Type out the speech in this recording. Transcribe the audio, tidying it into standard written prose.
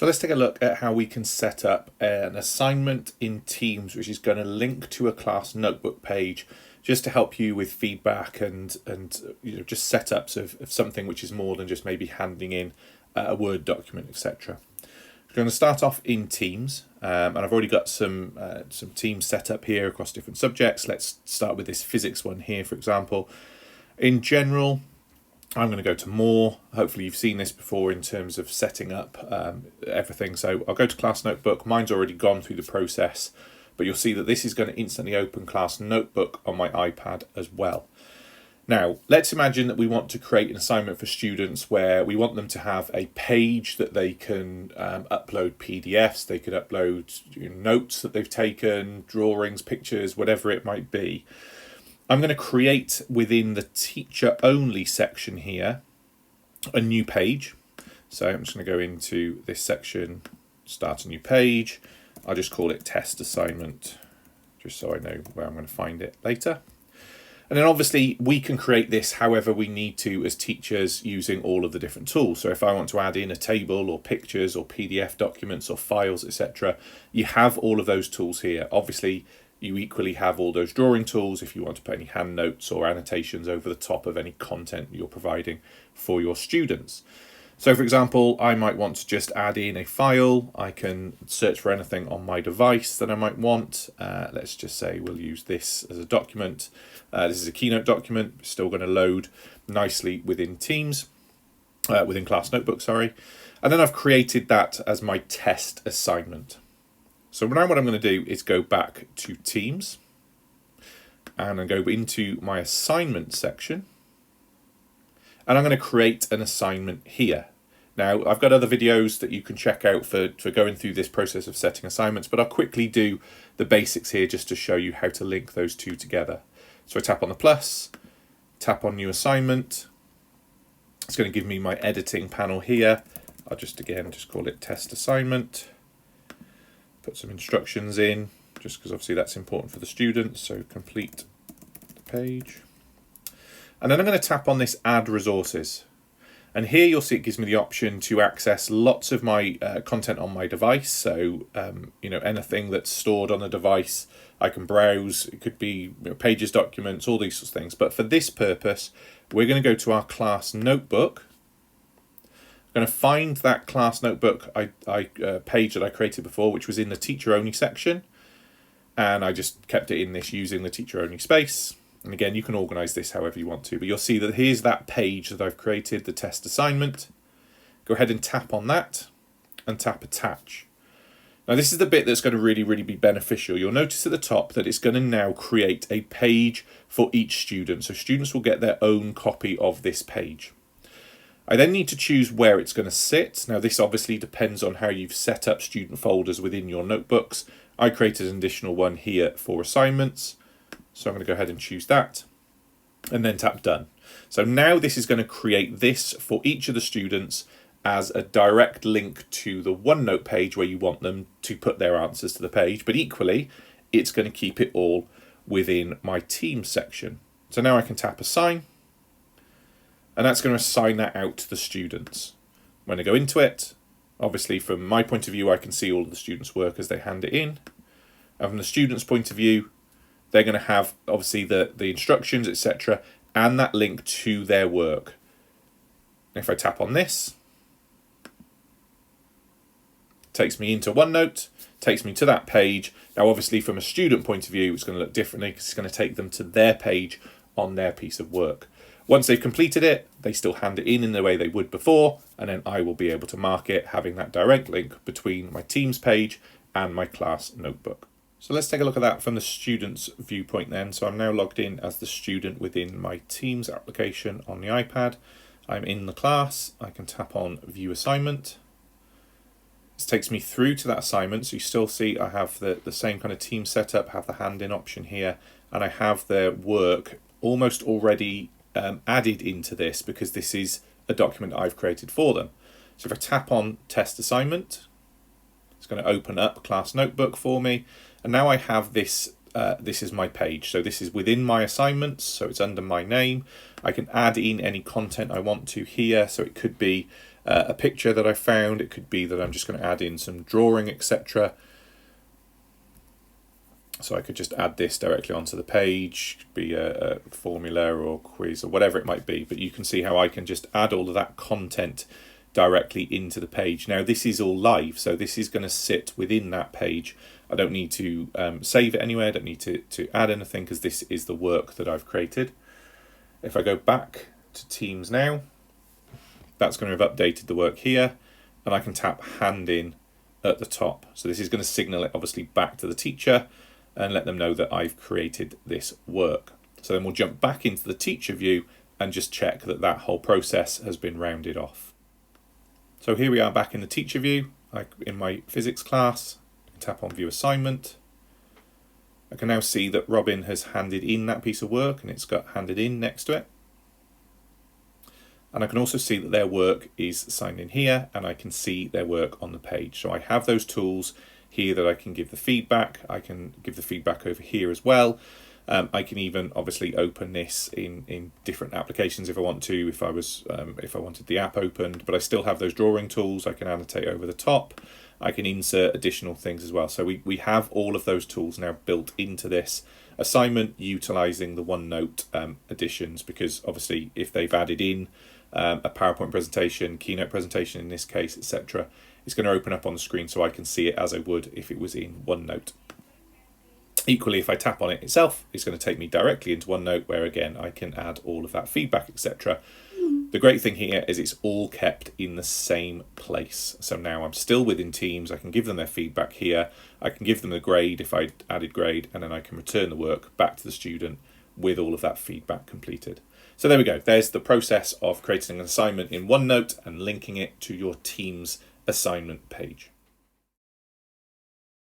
So let's take a look at how we can set up an assignment in Teams, which is going to link to a class notebook page, just to help you with feedback and just setups of something which is more than just maybe handing in a Word document, etc. We're going to start off in Teams, and I've already got some Teams set up here across different subjects. Let's start with this physics one here, for example. In general, I'm going to go to more. Hopefully you've seen this before in terms of setting up everything. So I'll go to Class Notebook. Mine's already gone through the process, but you'll see that this is going to instantly open Class Notebook on my iPad as well. Now, let's imagine that we want to create an assignment for students where we want them to have a page that they can upload PDFs, they could upload notes that they've taken, drawings, pictures, whatever it might be. I'm going to create within the teacher only section here a new page. So I'm just going to go into this section, start a new page. I'll just call it test assignment, just so I know where I'm going to find it later. And then obviously we can create this however we need to as teachers using all of the different tools. So if I want to add in a table or pictures or PDF documents or files, etc., you have all of those tools here. Obviously, you equally have all those drawing tools if you want to put any hand notes or annotations over the top of any content you're providing for your students. So for example, I might want to just add in a file. I can search for anything on my device that I might want. Let's just say we'll use this as a document. This is a Keynote document, still going to load nicely within Teams, within Class Notebook, sorry. And then I've created that as my test assignment. So now what I'm going to do is go back to Teams and I go into my assignment section and I'm going to create an assignment here. Now I've got other videos that you can check out for going through this process of setting assignments, but I'll quickly do the basics here just to show you how to link those two together. So I tap on the plus, tap on new assignment. It's going to give me my editing panel here. I'll just call it test assignment. Put some instructions in, just because obviously that's important for the students. So complete the page. And then I'm going to tap on this add resources. And here you'll see it gives me the option to access lots of my content on my device. So, anything that's stored on the device, I can browse. It could be pages, documents, all these sorts of things. But for this purpose, we're going to go to our class notebook. I'm going to find that class notebook page that I created before, which was in the teacher only section. And I just kept it in this using the teacher only space. And again, you can organize this however you want to, but you'll see that here's that page that I've created, the test assignment. Go ahead and tap on that and tap attach. Now this is the bit that's going to really be beneficial. You'll notice at the top that it's going to now create a page for each student. So students will get their own copy of this page. I then need to choose where it's going to sit. Now this obviously depends on how you've set up student folders within your notebooks. I created an additional one here for assignments. So I'm going to go ahead and choose that and then tap done. So now this is going to create this for each of the students as a direct link to the OneNote page where you want them to put their answers to the page, but equally it's going to keep it all within my Teams section. So now I can tap assign. And that's going to assign that out to the students. When I go into it, obviously from my point of view, I can see all of the students' work as they hand it in. And from the students' point of view, they're going to have obviously the instructions, etc., and that link to their work. And if I tap on this, it takes me into OneNote, takes me to that page. Now, obviously, from a student point of view, it's going to look differently because it's going to take them to their page on their piece of work. Once they've completed it, they still hand it in the way they would before, and then I will be able to mark it, having that direct link between my Teams page and my class notebook. So let's take a look at that from the student's viewpoint then. So I'm now logged in as the student within my Teams application on the iPad. I'm in the class. I can tap on View Assignment. This takes me through to that assignment. So you still see I have the same kind of team setup, have the hand in option here, and I have their work almost already added into this because this is a document I've created for them. So if I tap on test assignment, it's going to open up class notebook for me. And now I have this, this is my page. So this is within my assignments. So it's under my name. I can add in any content I want to here. So it could be a picture that I found. It could be that I'm just going to add in some drawing, etc. So I could just add this directly onto the page. It could be a formula or quiz or whatever it might be, but you can see how I can just add all of that content directly into the page. Now this is all live, so this is going to sit within that page. I don't need to save it anywhere. I don't need to add anything because this is the work that I've created. If I go back to Teams now, that's going to have updated the work here, and I can tap hand in at the top. So this is going to signal it obviously back to the teacher and let them know that I've created this work. So then we'll jump back into the teacher view and just check that that whole process has been rounded off. So here we are back in the teacher view, in my physics class. Tap on view assignment. I can now see that Robin has handed in that piece of work and it's got handed in next to it. And I can also see that their work is signed in here, and I can see their work on the page. So I have those tools here that I can give the feedback. I can give the feedback over here as well. I can even obviously open this in different applications if I want to, if I wanted the app opened, but I still have those drawing tools. I can annotate over the top. I can insert additional things as well. So we have all of those tools now built into this assignment, utilizing the OneNote additions, because obviously if they've added in a PowerPoint presentation, Keynote presentation in this case, etc., it's going to open up on the screen so I can see it as I would if it was in OneNote. Equally, if I tap on it itself, it's going to take me directly into OneNote, where again I can add all of that feedback, etc. The great thing here is it's all kept in the same place. So now I'm still within Teams. I can give them their feedback here. I can give them the grade if I added grade, and then I can return the work back to the student with all of that feedback completed. So there we go. There's the process of creating an assignment in OneNote and linking it to your Teams assignment page.